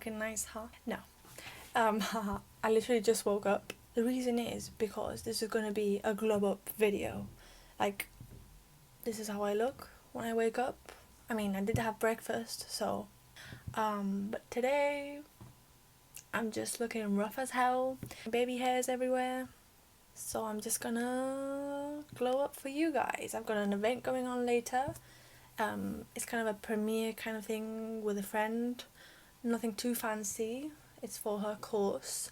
looking nice, huh? No. I literally just woke up. The reason is because this is going to be a glow up video. Like, this is how I look when I wake up. I mean, I did have breakfast, so but today I'm just looking rough as hell. Baby hairs everywhere. So I'm just gonna glow up for you guys. I've got an event going on later. It's kind of a premiere kind of thing with a friend. Nothing too fancy. It's for her course.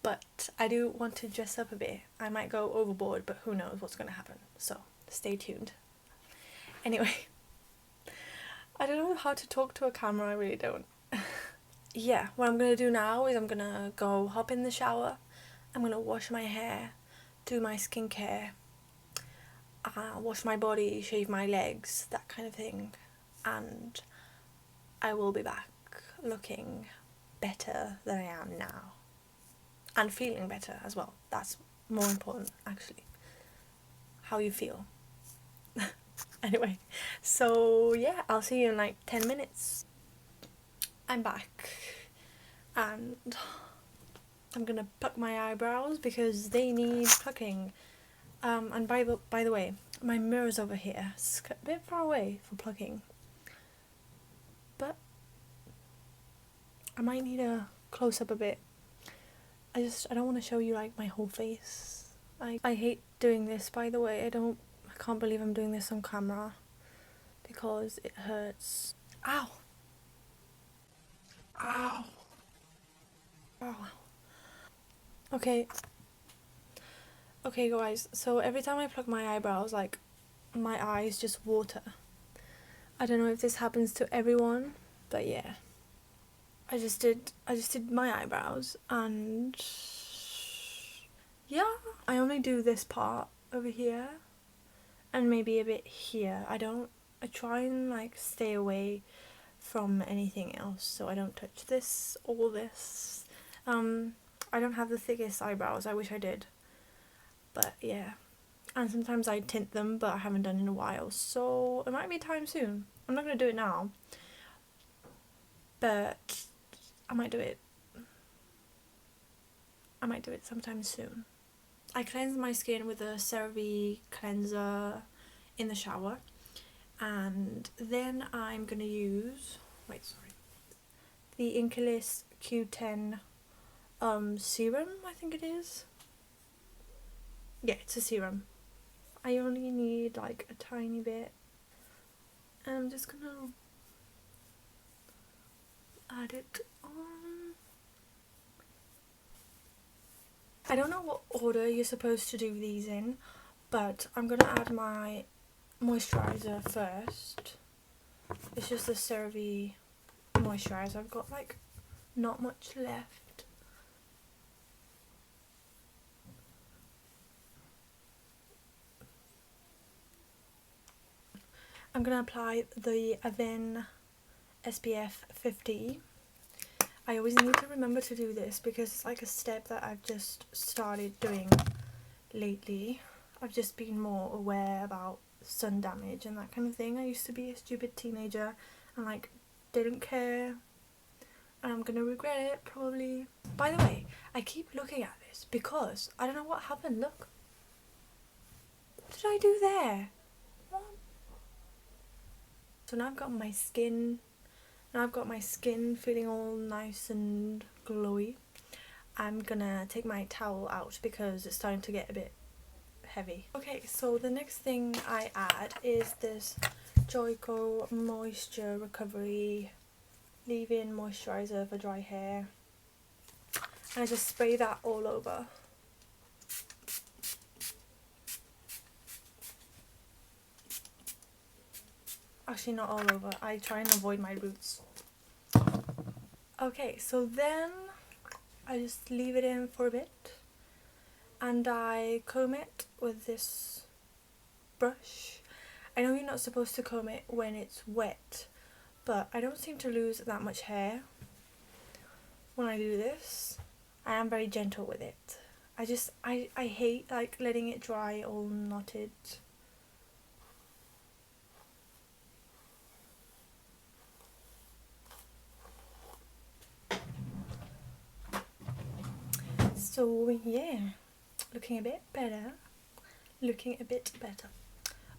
But I do want to dress up a bit. I might go overboard, but who knows what's gonna happen. So stay tuned. Anyway, I don't know how to talk to a camera, I really don't. Yeah, what I'm gonna do now is I'm gonna go hop in the shower. I'm gonna wash my hair, do my skincare, wash my body, shave my legs, that kind of thing. And I will be back looking better than I am now. And feeling better as well. That's more important, actually. How you feel. Anyway, so yeah, I'll see you in like 10 minutes. I'm back. And I'm gonna pluck my eyebrows because they need plucking. And by the way, my mirror's over here. It's a bit far away for plucking. But I might need a close up a bit. I don't want to show you like my whole face. I hate doing this, by the way. I can't believe I'm doing this on camera because it hurts. Ow! Ow! Ow. Okay guys, so every time I pluck my eyebrows, like, my eyes just water. I don't know if this happens to everyone, but yeah. I just did my eyebrows, and yeah, I only do this part over here and maybe a bit here. I try and like stay away from anything else, so I don't touch this or this. I don't have the thickest eyebrows. I wish I did, but yeah. And sometimes I tint them, but I haven't done in a while, so it might be time soon. I'm not gonna do it now, but I might do it sometime soon. I cleanse my skin with a CeraVe cleanser in the shower, and then I'm gonna use the Inkilis Q10 serum, I think it is. Yeah, it's a serum. I only need like a tiny bit, and I'm just gonna add it on. I don't know what order you're supposed to do these in, but I'm gonna add my moisturizer first. It's just the CeraVe moisturizer. I've got like not much left. I'm gonna apply the Avène SPF 50. I always need to remember to do this because it's like a step that I've just started doing lately. I've just been more aware about sun damage and that kind of thing. I used to be a stupid teenager and like didn't care, and I'm gonna regret it probably. By the way, I keep looking at this because I don't know what happened. Look, what did I do there? What? So now I've got my skin feeling all nice and glowy. I'm gonna take my towel out because it's starting to get a bit heavy. Okay, so the next thing I add is this Joico Moisture Recovery Leave-In Moisturizer for dry hair. And I just spray that all over. Actually, not all over. I try and avoid my roots. Okay, so then I just leave it in for a bit and I comb it with this brush. I know you're not supposed to comb it when it's wet, but I don't seem to lose that much hair when I do this. I am very gentle with it. I hate like letting it dry all knotted. So yeah, looking a bit better.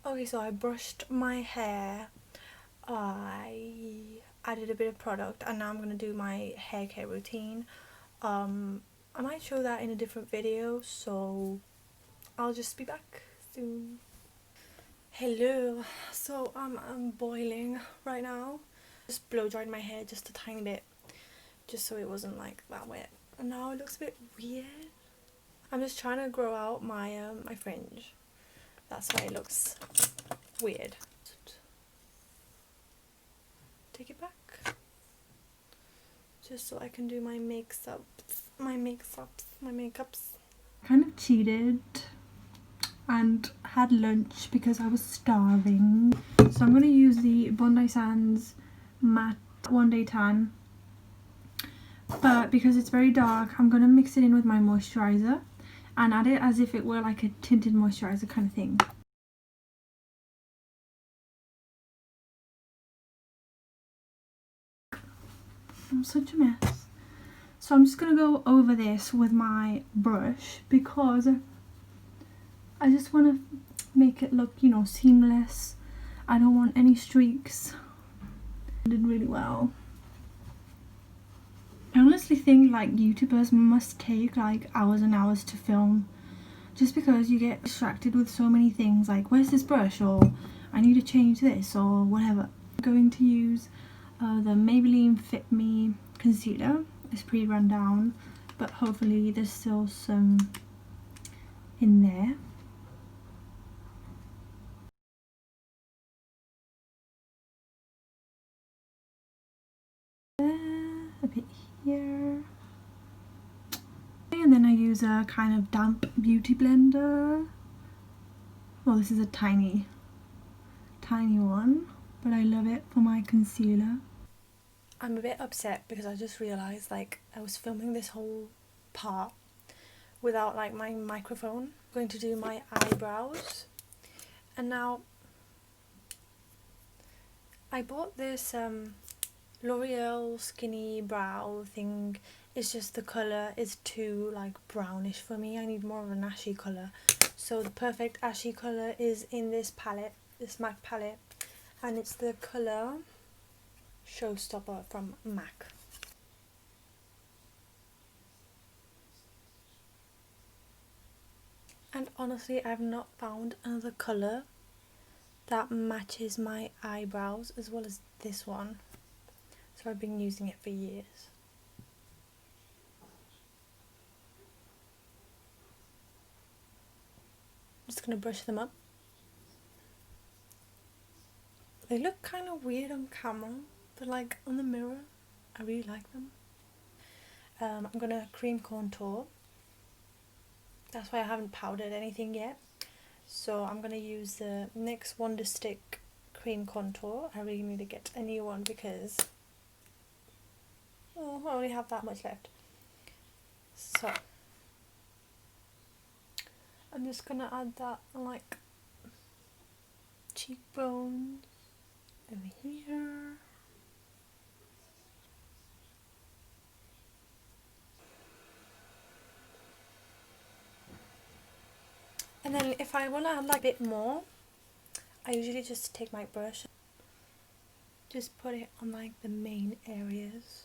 Okay, so I brushed my hair, I added a bit of product, and now I'm gonna do my hair care routine. I might show that in a different video, so I'll just be back soon. Hello. So I'm boiling right now. Just blow dried my hair just a tiny bit, just so it wasn't like that wet. And now it looks a bit weird. I'm just trying to grow out my fringe. That's why it looks weird. Take it back, just so I can do my makeups. Kind of cheated and had lunch because I was starving. So I'm going to use the Bondi Sands matte one day tan, but because it's very dark I'm going to mix it in with my moisturiser and add it as if it were like a tinted moisturiser kind of thing. I'm such a mess. So I'm just going to go over this with my brush because I just want to make it look, you know, seamless. I don't want any streaks. I did really well. I honestly think like YouTubers must take like hours and hours to film, just because you get distracted with so many things like where's this brush, or I need to change this, or whatever. I'm going to use the Maybelline Fit Me concealer. It's pretty run down, but hopefully there's still some in there. A bit here. And then I use a kind of damp beauty blender. Well, this is a tiny one, but I love it for my concealer. I'm a bit upset because I just realised like I was filming this whole part without like my microphone. I'm going to do my eyebrows, and now I bought this L'Oreal skinny brow thing. It's just the colour is too like brownish for me. I need more of an ashy colour. So the perfect ashy colour is in this palette, this MAC palette, and it's the colour Showstopper from MAC. And honestly, I've not found another colour that matches my eyebrows as well as this one. So I've been using it for years. I'm just going to brush them up. They look kind of weird on camera, but like on the mirror, I really like them. I'm going to cream contour. That's why I haven't powdered anything yet. So I'm going to use the NYX Wonder Stick cream contour. I really need to get a new one because I only have that much left. So I'm just going to add that on like cheekbones over here. And then if I want to add like a bit more, I usually just take my brush, just put it on like the main areas.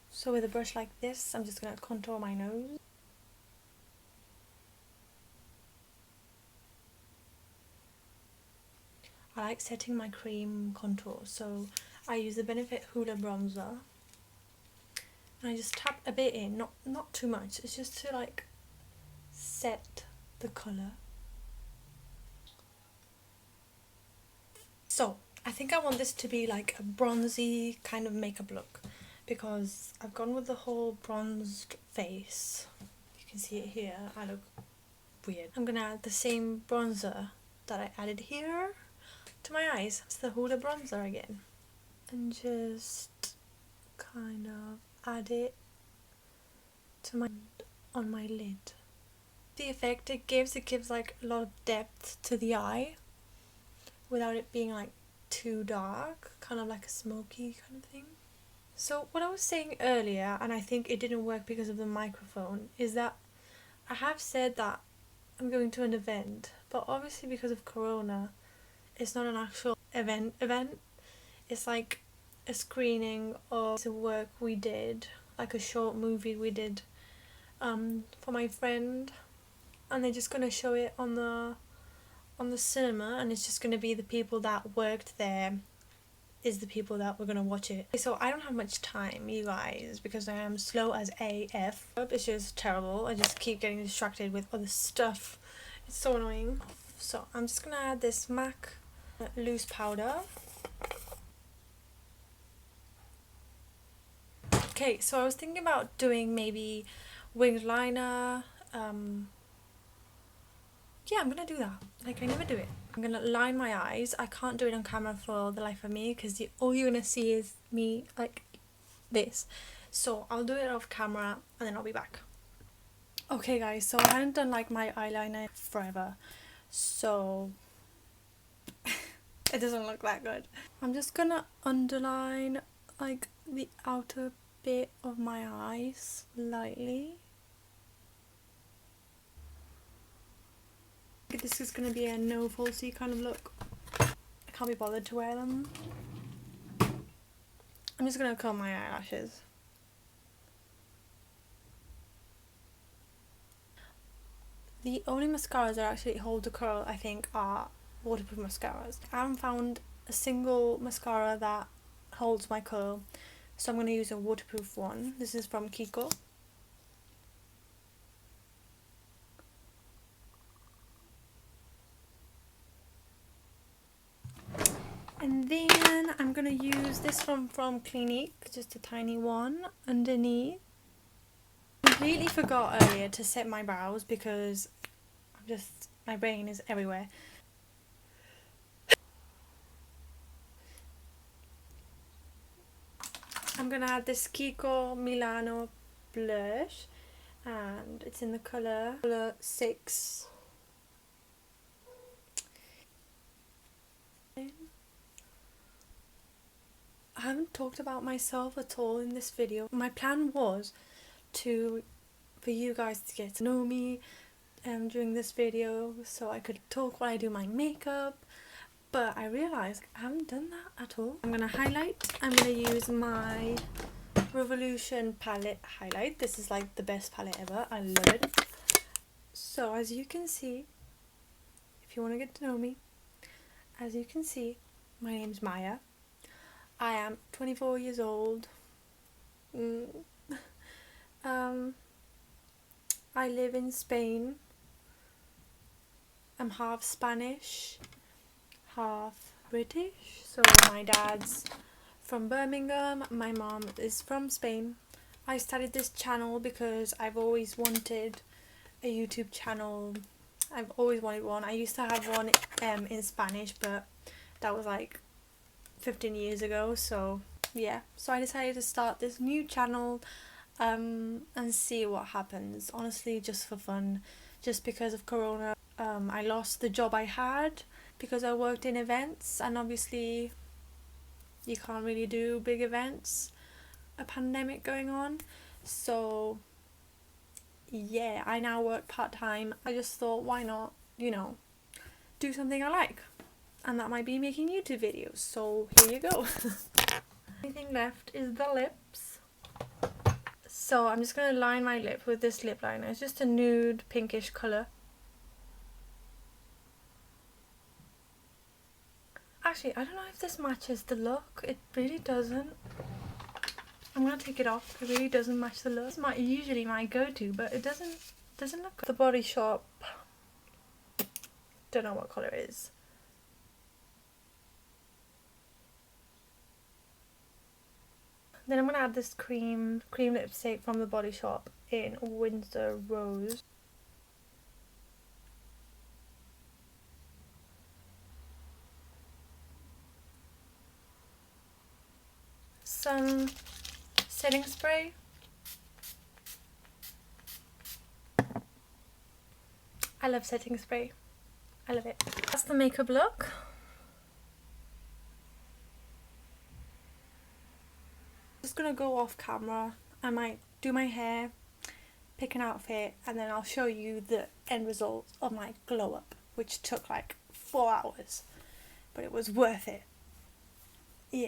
So with a brush like this, I'm just going to contour my nose. I like setting my cream contour, so I use the Benefit Hoola bronzer. And I just tap a bit in, not too much, it's just to like set the colour. So I think I want this to be like a bronzy kind of makeup look, because I've gone with the whole bronzed face. You can see it here, I look weird. I'm gonna add the same bronzer that I added here to my eyes. It's the Huda bronzer again. And just kind of add it to on my lid. The effect it gives like a lot of depth to the eye without it being like too dark, kind of like a smoky kind of thing. So what I was saying earlier, and I think it didn't work because of the microphone, is that I have said that I'm going to an event, but obviously because of Corona, it's not an actual event. It's like a screening of the work we did, like a short movie we did for my friend, and they're just gonna show it on the cinema, and it's just gonna be the people that worked there is the people that were gonna watch it. So I don't have much time, you guys, because I am slow as AF. It's just terrible. I just keep getting distracted with other stuff. It's so annoying. So I'm just gonna add this MAC loose powder. Okay, so I was thinking about doing maybe winged liner. Yeah, I'm gonna do that. Like, I never do it. I'm gonna line my eyes. I can't do it on camera for the life of me because all you're gonna see is me like this. So I'll do it off camera and then I'll be back. Okay guys, so I hadn't done like my eyeliner forever, so it doesn't look that good. I'm just gonna underline like the outer bit of my eyes lightly. This is gonna be a no falsie kind of look. I can't be bothered to wear them. I'm just gonna curl my eyelashes. The only mascaras that actually hold the curl, I think, are waterproof mascaras. I haven't found a single mascara that holds my curl, so I'm going to use a waterproof one. This is from Kiko. And then I'm going to use this one from Clinique, just a tiny one underneath. I completely forgot earlier to set my brows because my brain is everywhere. I'm gonna add this Kiko Milano blush, and it's in the colour 6. I haven't talked about myself at all in this video. My plan was for you guys to get to know me during this video so I could talk while I do my makeup, but I realised I haven't done that at all. I'm gonna highlight. I'm gonna use my Revolution palette highlight. This is like the best palette ever. I love it. So as you can see, if you want to get to know me, as you can see, my name's Maya. I am 24 years old. I live in Spain. I'm half Spanish, half British. So my dad's from Birmingham, my mom is from Spain. I started this channel because I've always wanted a YouTube channel. I've always wanted one. I used to have one in Spanish, but that was like 15 years ago, so yeah. So I decided to start this new channel and see what happens. Honestly, just for fun, just because of Corona. I lost the job I had because I worked in events, and obviously you can't really do big events, a pandemic going on. So yeah, I now work part-time. I just thought, why not, do something I like, and that might be making YouTube videos. So here you go. Only thing left is the lips. So I'm just going to line my lip with this lip liner. It's just a nude pinkish colour. Actually, I don't know if this matches the look. It really doesn't. I'm going to take it off. It really doesn't match the look. It's usually my go-to, but it doesn't look good. The Body Shop. Don't know what colour it is. Then I'm going to add this cream lipstick from the Body Shop in Windsor Rose. Some setting spray. I love setting spray. I love it. That's the makeup look. just gonna go off camera. I might do my hair, pick an outfit, and then I'll show you the end result of my glow up, which took like 4 hours, but it was worth it. Yeah.